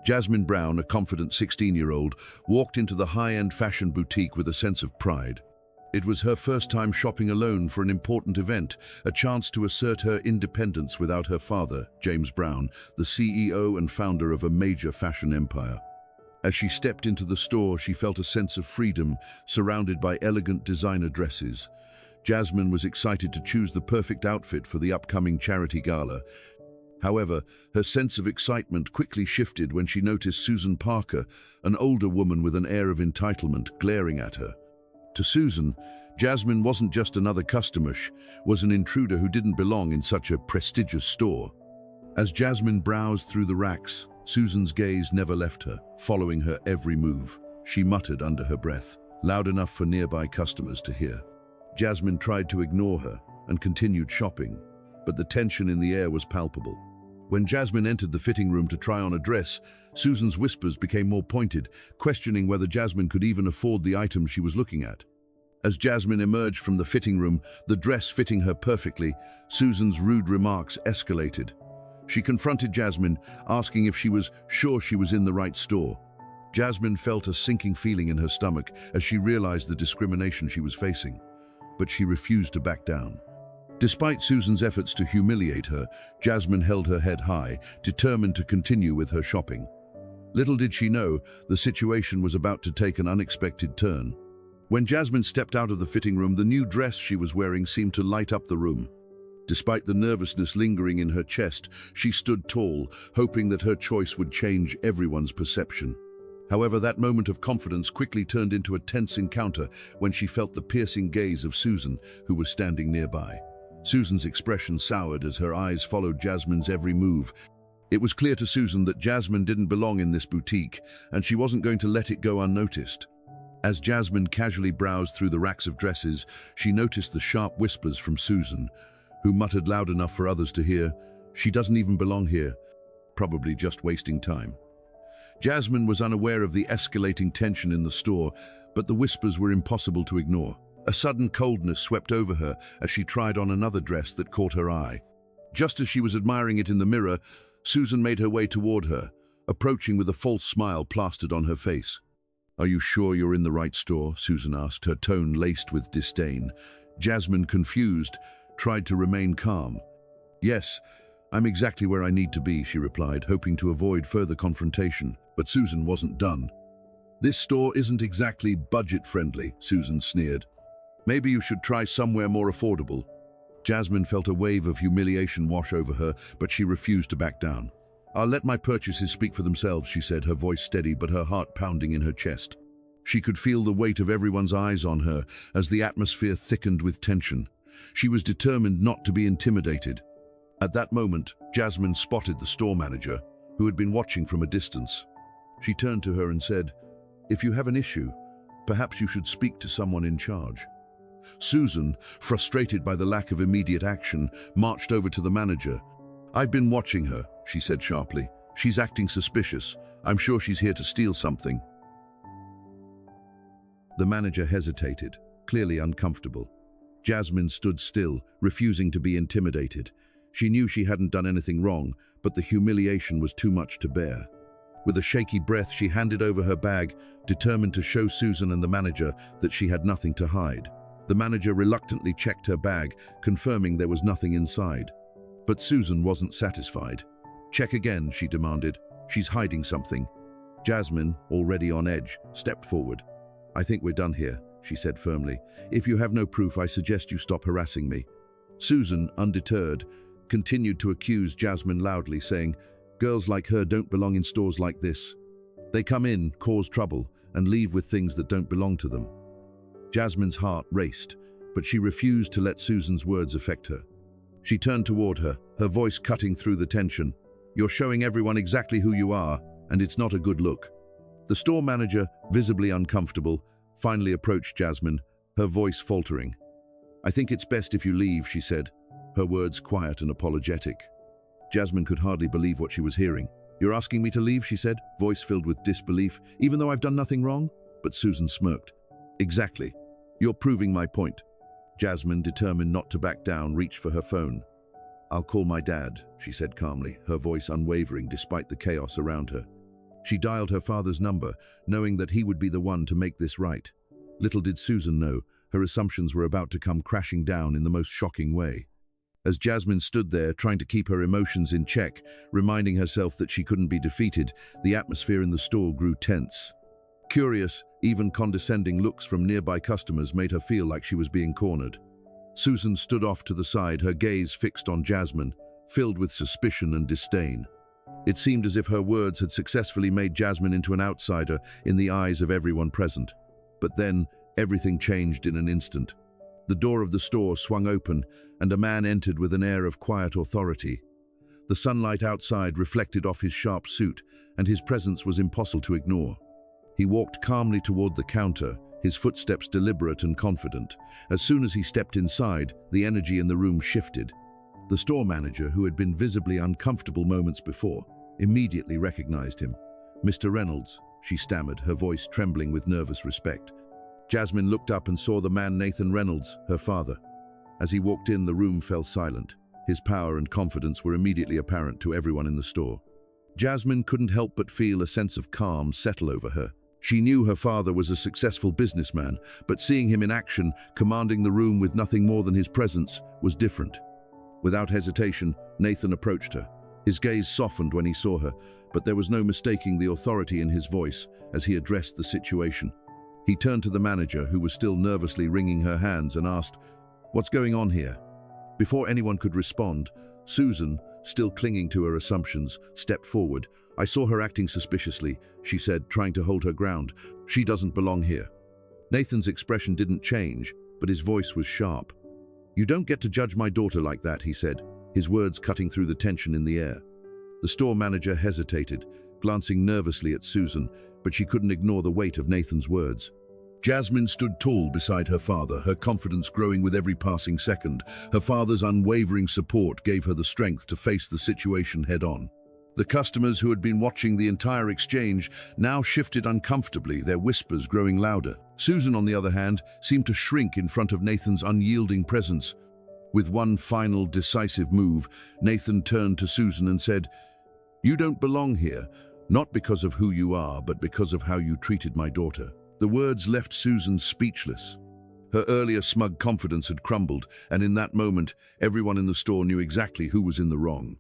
Jasmine Brown, a confident 16-year-old, walked into the high-end fashion boutique with a sense of pride. It was her first time shopping alone for an important event, a chance to assert her independence without her father, James Brown, the CEO and founder of a major fashion empire. As she stepped into the store, she felt a sense of freedom, surrounded by elegant designer dresses. Jasmine was excited to choose the perfect outfit for the upcoming charity gala. However, her sense of excitement quickly shifted when she noticed Susan Parker, an older woman with an air of entitlement, glaring at her. To Susan, Jasmine wasn't just another customer, she was an intruder who didn't belong in such a prestigious store. As Jasmine browsed through the racks, Susan's gaze never left her, following her every move. She muttered under her breath, loud enough for nearby customers to hear. Jasmine tried to ignore her and continued shopping, but the tension in the air was palpable. When Jasmine entered the fitting room to try on a dress, Susan's whispers became more pointed, questioning whether Jasmine could even afford the items she was looking at. As Jasmine emerged from the fitting room, the dress fitting her perfectly, Susan's rude remarks escalated. She confronted Jasmine, asking if she was sure she was in the right store. Jasmine felt a sinking feeling in her stomach as she realized the discrimination she was facing, but she refused to back down. Despite Susan's efforts to humiliate her, Jasmine held her head high, determined to continue with her shopping. Little did she know, the situation was about to take an unexpected turn. When Jasmine stepped out of the fitting room, the new dress she was wearing seemed to light up the room. Despite the nervousness lingering in her chest, she stood tall, hoping that her choice would change everyone's perception. However, that moment of confidence quickly turned into a tense encounter when she felt the piercing gaze of Susan, who was standing nearby. Susan's expression soured as her eyes followed Jasmine's every move. It was clear to Susan that Jasmine didn't belong in this boutique, and she wasn't going to let it go unnoticed. As Jasmine casually browsed through the racks of dresses, she noticed the sharp whispers from Susan, who muttered loud enough for others to hear, "She doesn't even belong here," probably just wasting time. Jasmine was unaware of the escalating tension in the store, but the whispers were impossible to ignore. A sudden coldness swept over her as she tried on another dress that caught her eye. Just as she was admiring it in the mirror, Susan made her way toward her, approaching with a false smile plastered on her face. "Are you sure you're in the right store?" Susan asked, her tone laced with disdain. Jasmine, confused, tried to remain calm. "Yes, I'm exactly where I need to be," she replied, hoping to avoid further confrontation. But Susan wasn't done. "This store isn't exactly budget-friendly," Susan sneered. "Maybe you should try somewhere more affordable." Jasmine felt a wave of humiliation wash over her, but she refused to back down. "I'll let my purchases speak for themselves," she said, her voice steady but her heart pounding in her chest. She could feel the weight of everyone's eyes on her as the atmosphere thickened with tension. She was determined not to be intimidated. At that moment, Jasmine spotted the store manager, who had been watching from a distance. She turned to her and said, "If you have an issue, perhaps you should speak to someone in charge." Susan, frustrated by the lack of immediate action, marched over to the manager. "I've been watching her," she said sharply. "She's acting suspicious. I'm sure she's here to steal something." The manager hesitated, clearly uncomfortable. Jasmine stood still, refusing to be intimidated. She knew she hadn't done anything wrong, but the humiliation was too much to bear. With a shaky breath, she handed over her bag, determined to show Susan and the manager that she had nothing to hide. The manager reluctantly checked her bag, confirming there was nothing inside. But Susan wasn't satisfied. "Check again," she demanded. "She's hiding something." Jasmine, already on edge, stepped forward. "I think we're done here," she said firmly. "If you have no proof, I suggest you stop harassing me." Susan, undeterred, continued to accuse Jasmine loudly, saying, "Girls like her don't belong in stores like this. They come in, cause trouble, and leave with things that don't belong to them." Jasmine's heart raced, but she refused to let Susan's words affect her. She turned toward her, her voice cutting through the tension. "You're showing everyone exactly who you are, and it's not a good look." The store manager, visibly uncomfortable, finally approached Jasmine, her voice faltering. "I think it's best if you leave," she said, her words quiet and apologetic. Jasmine could hardly believe what she was hearing. "You're asking me to leave?" she said, voice filled with disbelief, "even though I've done nothing wrong?" But Susan smirked. "Exactly. You're proving my point." Jasmine, determined not to back down, reached for her phone. "I'll call my dad," she said calmly, her voice unwavering despite the chaos around her. She dialed her father's number, knowing that he would be the one to make this right. Little did Susan know, her assumptions were about to come crashing down in the most shocking way. As Jasmine stood there, trying to keep her emotions in check, reminding herself that she couldn't be defeated, the atmosphere in the store grew tense. Curious, even condescending looks from nearby customers made her feel like she was being cornered. Susan stood off to the side, her gaze fixed on Jasmine, filled with suspicion and disdain. It seemed as if her words had successfully made Jasmine into an outsider in the eyes of everyone present. But then, everything changed in an instant. The door of the store swung open, and a man entered with an air of quiet authority. The sunlight outside reflected off his sharp suit, and his presence was impossible to ignore. He walked calmly toward the counter, his footsteps deliberate and confident. As soon as he stepped inside, the energy in the room shifted. The store manager, who had been visibly uncomfortable moments before, immediately recognized him. "Mr. Reynolds," she stammered, her voice trembling with nervous respect. Jasmine looked up and saw the man Nathan Reynolds, her father. As he walked in, the room fell silent. His power and confidence were immediately apparent to everyone in the store. Jasmine couldn't help but feel a sense of calm settle over her. She knew her father was a successful businessman, but seeing him in action, commanding the room with nothing more than his presence, was different. Without hesitation, Nathan approached her. His gaze softened when he saw her, but there was no mistaking the authority in his voice as he addressed the situation. He turned to the manager, who was still nervously wringing her hands, and asked, "What's going on here?" Before anyone could respond, Susan, still clinging to her assumptions, stepped forward. "I saw her acting suspiciously," she said, trying to hold her ground. "She doesn't belong here." Nathan's expression didn't change, but his voice was sharp. "You don't get to judge my daughter like that," he said, his words cutting through the tension in the air. The store manager hesitated, glancing nervously at Susan, but she couldn't ignore the weight of Nathan's words. Jasmine stood tall beside her father, her confidence growing with every passing second. Her father's unwavering support gave her the strength to face the situation head-on. The customers who had been watching the entire exchange now shifted uncomfortably, their whispers growing louder. Susan, on the other hand, seemed to shrink in front of Nathan's unyielding presence. With one final, decisive move, Nathan turned to Susan and said, "You don't belong here, not because of who you are, but because of how you treated my daughter." The words left Susan speechless. Her earlier smug confidence had crumbled, and in that moment, everyone in the store knew exactly who was in the wrong.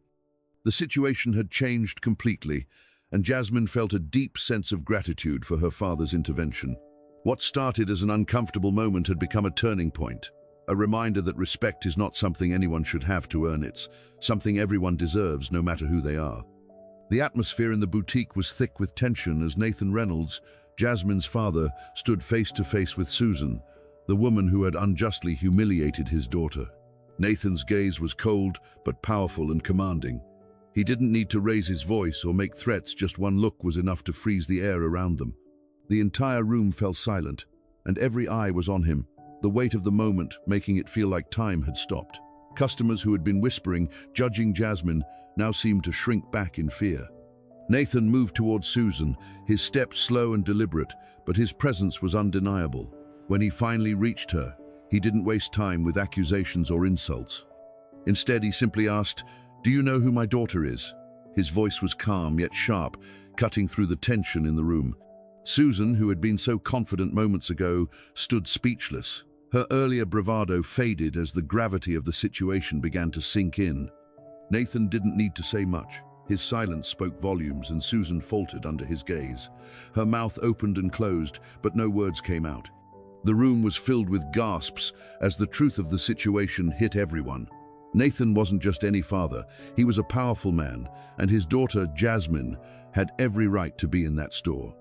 The situation had changed completely, and Jasmine felt a deep sense of gratitude for her father's intervention. What started as an uncomfortable moment had become a turning point, a reminder that respect is not something anyone should have to earn. It's something everyone deserves, no matter who they are. The atmosphere in the boutique was thick with tension as Nathan Reynolds, Jasmine's father, stood face to face with Susan, the woman who had unjustly humiliated his daughter. Nathan's gaze was cold but powerful and commanding. He didn't need to raise his voice or make threats, just one look was enough to freeze the air around them. The entire room fell silent, and every eye was on him, the weight of the moment making it feel like time had stopped. Customers who had been whispering, judging Jasmine, now seemed to shrink back in fear. Nathan moved towards Susan, his steps slow and deliberate, but his presence was undeniable. When he finally reached her, he didn't waste time with accusations or insults. Instead, he simply asked, "Do you know who my daughter is?" His voice was calm yet sharp, cutting through the tension in the room. Susan, who had been so confident moments ago, stood speechless. Her earlier bravado faded as the gravity of the situation began to sink in. Nathan didn't need to say much. His silence spoke volumes, and Susan faltered under his gaze. Her mouth opened and closed, but no words came out. The room was filled with gasps as the truth of the situation hit everyone. Nathan wasn't just any father, he was a powerful man, and his daughter, Jasmine, had every right to be in that store.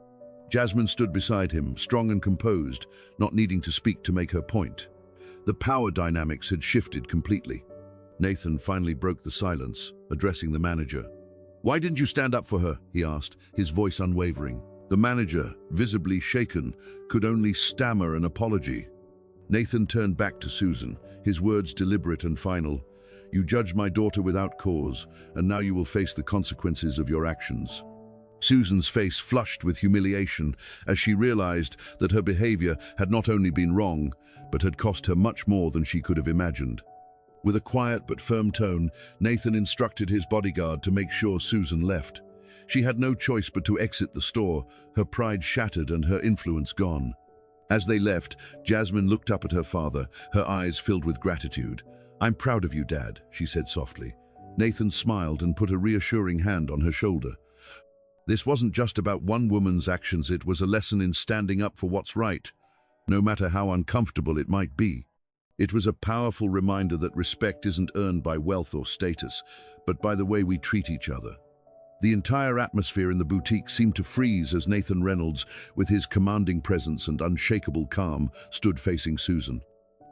Jasmine stood beside him, strong and composed, not needing to speak to make her point. The power dynamics had shifted completely. Nathan finally broke the silence, addressing the manager. "Why didn't you stand up for her?" he asked, his voice unwavering. The manager, visibly shaken, could only stammer an apology. Nathan turned back to Susan, his words deliberate and final. "You judged my daughter without cause, and now you will face the consequences of your actions." Susan's face flushed with humiliation as she realized that her behavior had not only been wrong, but had cost her much more than she could have imagined. With a quiet but firm tone, Nathan instructed his bodyguard to make sure Susan left. She had no choice but to exit the store, her pride shattered and her influence gone. As they left, Jasmine looked up at her father, her eyes filled with gratitude. "I'm proud of you, Dad," she said softly. Nathan smiled and put a reassuring hand on her shoulder. This wasn't just about one woman's actions, it was a lesson in standing up for what's right, no matter how uncomfortable it might be. It was a powerful reminder that respect isn't earned by wealth or status, but by the way we treat each other. The entire atmosphere in the boutique seemed to freeze as Nathan Reynolds, with his commanding presence and unshakable calm, stood facing Susan.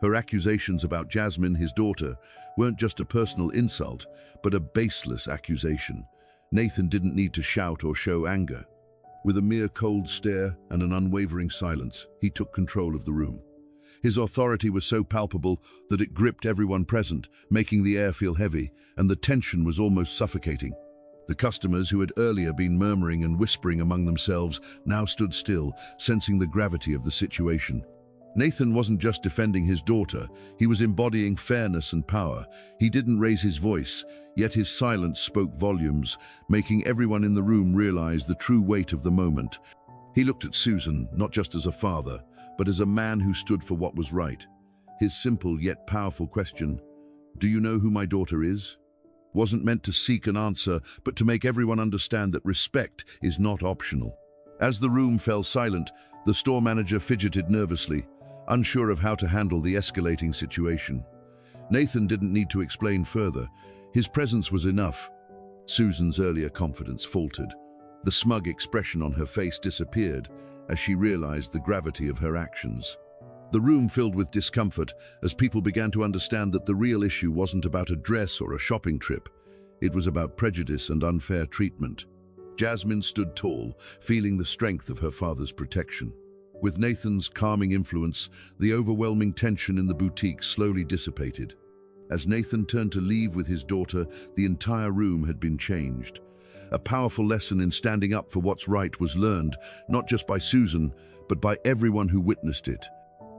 Her accusations about Jasmine, his daughter, weren't just a personal insult, but a baseless accusation. Nathan didn't need to shout or show anger. With a mere cold stare and an unwavering silence, he took control of the room. His authority was so palpable that it gripped everyone present, making the air feel heavy, and the tension was almost suffocating. The customers, who had earlier been murmuring and whispering among themselves, now stood still, sensing the gravity of the situation. Nathan wasn't just defending his daughter, he was embodying fairness and power. He didn't raise his voice, yet his silence spoke volumes, making everyone in the room realize the true weight of the moment. He looked at Susan, not just as a father, but as a man who stood for what was right. His simple yet powerful question, "Do you know who my daughter is?" wasn't meant to seek an answer, but to make everyone understand that respect is not optional. As the room fell silent, the store manager fidgeted nervously, unsure of how to handle the escalating situation. Nathan didn't need to explain further. His presence was enough. Susan's earlier confidence faltered. The smug expression on her face disappeared as she realized the gravity of her actions. The room filled with discomfort as people began to understand that the real issue wasn't about a dress or a shopping trip. It was about prejudice and unfair treatment. Jasmine stood tall, feeling the strength of her father's protection. With Nathan's calming influence, the overwhelming tension in the boutique slowly dissipated. As Nathan turned to leave with his daughter, the entire room had been changed. A powerful lesson in standing up for what's right was learned, not just by Susan, but by everyone who witnessed it.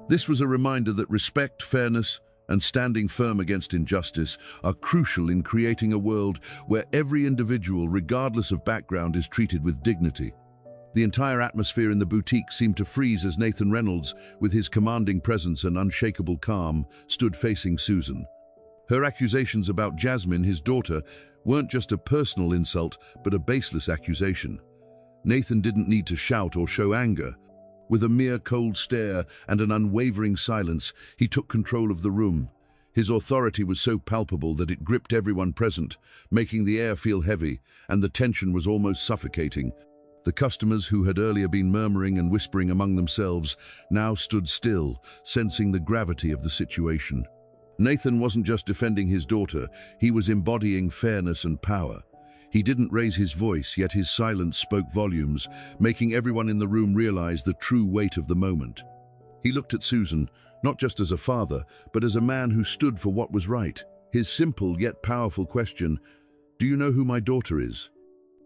This was a reminder that respect, fairness, and standing firm against injustice are crucial in creating a world where every individual, regardless of background, is treated with dignity. The entire atmosphere in the boutique seemed to freeze as Nathan Reynolds, with his commanding presence and unshakable calm, stood facing Susan. Her accusations about Jasmine, his daughter, weren't just a personal insult, but a baseless accusation. Nathan didn't need to shout or show anger. With a mere cold stare and an unwavering silence, he took control of the room. His authority was so palpable that it gripped everyone present, making the air feel heavy, and the tension was almost suffocating. The customers, who had earlier been murmuring and whispering among themselves, now stood still, sensing the gravity of the situation. Nathan wasn't just defending his daughter, he was embodying fairness and power. He didn't raise his voice, yet his silence spoke volumes, making everyone in the room realize the true weight of the moment. He looked at Susan, not just as a father, but as a man who stood for what was right. His simple yet powerful question, "Do you know who my daughter is?"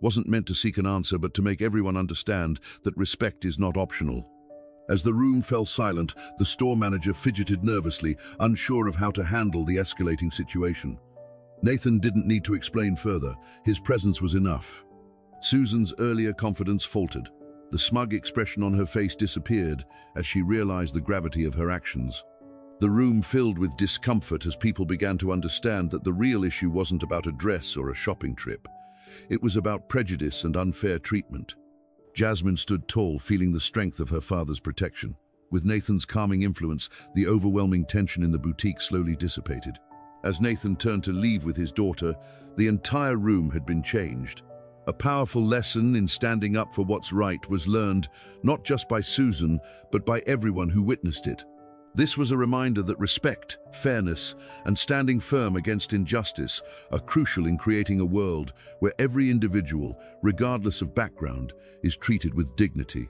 wasn't meant to seek an answer, but to make everyone understand that respect is not optional. As the room fell silent, the store manager fidgeted nervously, unsure of how to handle the escalating situation. Nathan didn't need to explain further. His presence was enough. Susan's earlier confidence faltered. The smug expression on her face disappeared as she realized the gravity of her actions. The room filled with discomfort as people began to understand that the real issue wasn't about a dress or a shopping trip. It was about prejudice and unfair treatment. Jasmine stood tall, feeling the strength of her father's protection. With Nathan's calming influence, the overwhelming tension in the boutique slowly dissipated. As Nathan turned to leave with his daughter, the entire room had been changed. A powerful lesson in standing up for what's right was learned, not just by Susan, but by everyone who witnessed it. This was a reminder that respect, fairness, and standing firm against injustice are crucial in creating a world where every individual, regardless of background, is treated with dignity.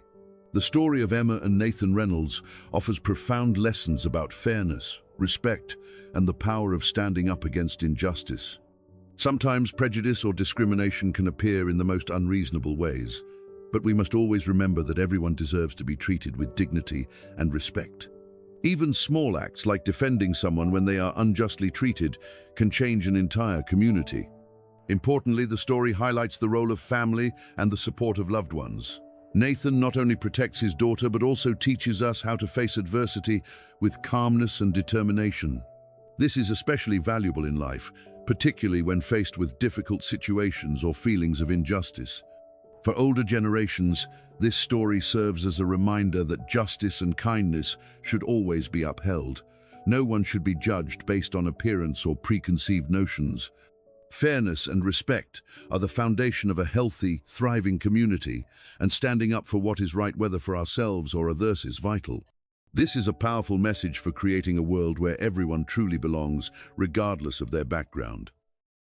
The story of Emma and Nathan Reynolds offers profound lessons about fairness, respect, and the power of standing up against injustice. Sometimes prejudice or discrimination can appear in the most unreasonable ways, but we must always remember that everyone deserves to be treated with dignity and respect. Even small acts like defending someone when they are unjustly treated can change an entire community. Importantly, the story highlights the role of family and the support of loved ones. Nathan not only protects his daughter but also teaches us how to face adversity with calmness and determination. This is especially valuable in life, particularly when faced with difficult situations or feelings of injustice. For older generations, this story serves as a reminder that justice and kindness should always be upheld. No one should be judged based on appearance or preconceived notions. Fairness and respect are the foundation of a healthy, thriving community, and standing up for what is right, whether for ourselves or others, is vital. This is a powerful message for creating a world where everyone truly belongs, regardless of their background.